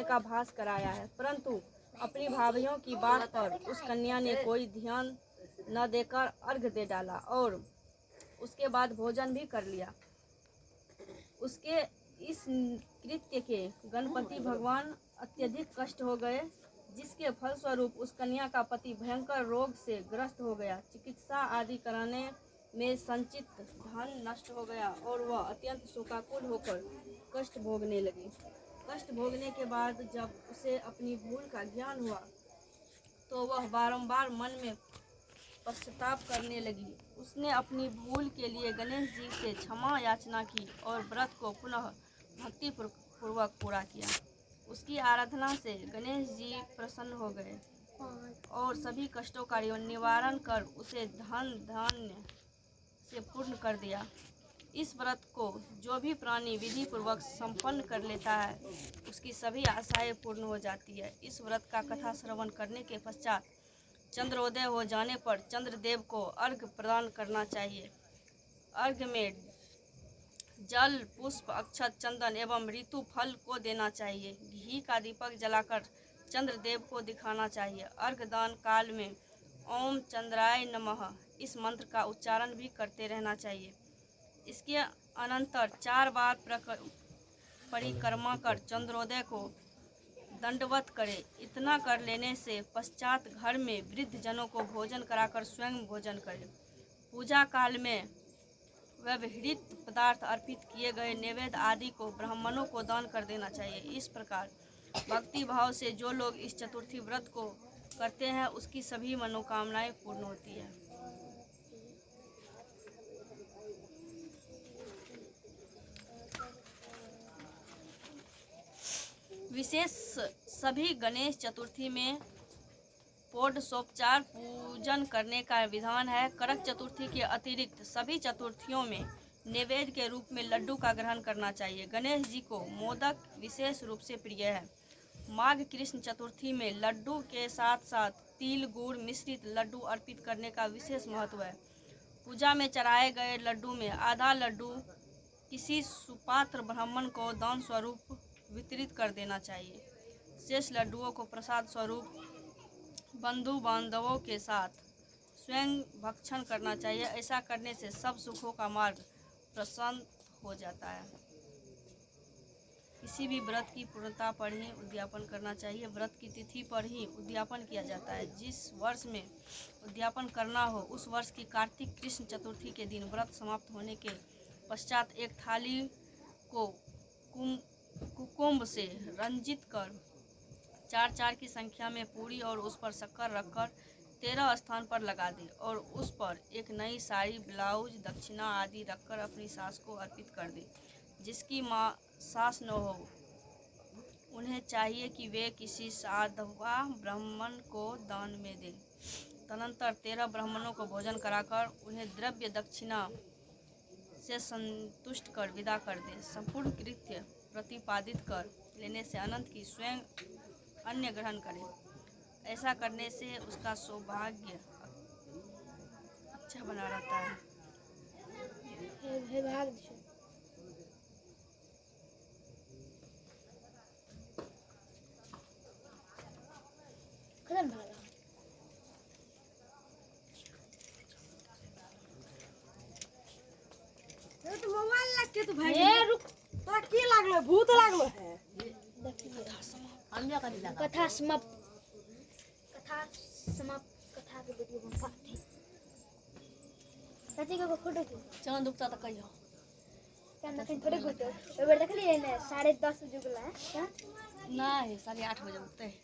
का भास कराया है, परंतु अपनी भाभीियों की बात पर उस कन्या ने कोई ध्यान न देकर अर्घ दे डाला और उसके बाद भोजन भी कर लिया। उसके इस कृत्य के गणपति भगवान अत्यधिक कष्ट हो गए, जिसके फलस्वरूप उस कन्या का पति भयंकर रोग से ग्रस्त हो गया। चिकित्सा आदि कराने में संचित धन नष्ट हो गया और वह अत्यंत शोकाकुल होकर कष्ट भोगने लगी। कष्ट भोगने के बाद जब उसे अपनी भूल का ज्ञान हुआ तो वह बारंबार मन में पश्चाताप करने लगी। उसने अपनी भूल के लिए गणेश जी से क्षमा याचना की और व्रत को पुनः भक्ति पूर्वक पूरा किया। उसकी आराधना से गणेश जी प्रसन्न हो गए और सभी कष्टों का निवारण कर उसे धन धान्य से पूर्ण कर दिया। इस व्रत को जो भी प्राणी विधि पूर्वक संपन्न कर लेता है, उसकी सभी आशाएं पूर्ण हो जाती है। इस व्रत का कथा श्रवण करने के पश्चात चंद्रोदय हो जाने पर चंद्रदेव को अर्घ प्रदान करना चाहिए। अर्घ में जल, पुष्प, अक्षत, चंदन एवं ऋतु फल को देना चाहिए। घी का दीपक जलाकर चंद्रदेव को दिखाना चाहिए। अर्घ दान काल में ओम चंद्राय नमः इस मंत्र का उच्चारण भी करते रहना चाहिए। इसके अनंतर 4 बार परिक्रमा कर चंद्रोदय को दंडवत करे। इतना कर लेने से पश्चात घर में वृद्ध जनों को भोजन कराकर स्वयं भोजन करे। पूजा काल में व्यवहृत पदार्थ अर्पित किए गए नैवेद्य आदि को ब्राह्मणों को दान कर देना चाहिए। इस प्रकार भक्ति भाव से जो लोग इस चतुर्थी व्रत को करते हैं, उसकी सभी मनोकामनाएं पूर्ण होती है। विशेष सभी गणेश चतुर्थी में षोडशोपचार पूजन करने का विधान है। करक चतुर्थी के अतिरिक्त सभी चतुर्थियों में नैवेद्य के रूप में लड्डू का ग्रहण करना चाहिए। गणेश जी को मोदक विशेष रूप से प्रिय है। माघ कृष्ण चतुर्थी में लड्डू के साथ साथ तिल गुड़ मिश्रित लड्डू अर्पित करने का विशेष महत्व है। पूजा में चढ़ाए गए लड्डू में आधा लड्डू किसी सुपात्र ब्राह्मण को दान स्वरूप वितरित कर देना चाहिए। शेष लड्डुओं को प्रसाद स्वरूप बंधु बांधवों के साथ स्वयं भक्षण करना चाहिए। ऐसा करने से सब सुखों का मार्ग प्रशस्त हो जाता है। किसी भी व्रत की पूर्णता पर ही उद्यापन करना चाहिए। व्रत की तिथि पर ही उद्यापन किया जाता है। जिस वर्ष में उद्यापन करना हो, उस वर्ष की कार्तिक कृष्ण चतुर्थी के दिन व्रत समाप्त होने के पश्चात एक थाली को कुकुम्भ से रंजित कर 4-4 की संख्या में पूरी और उस पर शक्कर रखकर 13 स्थान पर लगा दे और उस पर एक नई साड़ी, ब्लाउज, दक्षिणा आदि रखकर अपनी सास को अर्पित कर दे। जिसकी माँ सास न हो, उन्हें चाहिए कि वे किसी साधवा ब्राह्मण को दान में दें। तदनंतर 13 ब्राह्मणों को भोजन कराकर उन्हें द्रव्य दक्षिणा से संतुष्ट कर विदा कर दें। संपूर्ण कृत्य प्रतिपादित कर लेने से अनंत की स्वयं अन्न ग्रहण करे। ऐसा करने से उसका सौभाग्य अच्छा बना रहता है। तो मोबाइल लग के तो भाई रुक तोरा की लागलो? भूत लागलो है। कथा समाप्त कथा के वीडियो बन पाते। चाची का फोटो की चलो दुखता तो कहियो क्या कहीं थोड़े घुटो एक बार देख लिए ना 10:30 बजे गुला है क्या? नहीं, 8:30 बजे उठते हैं।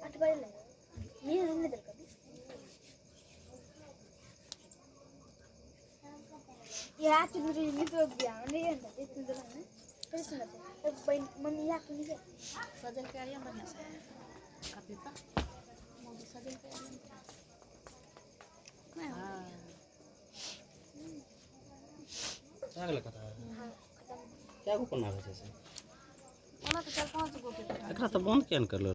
8 बजे ले ये हमने दर कभी ये आज मुझे नहीं तो दिया नहीं है ना इतने दिन है फिर सुन ले अब मम्मी या क्यों नहीं सजल के आया बढ़िया से कविता मम्मी सजल के आया नहीं। हां अगला कथा क्या को करना है से ओना तो 4-5 गो के एकरा तो बंद किया न करलो।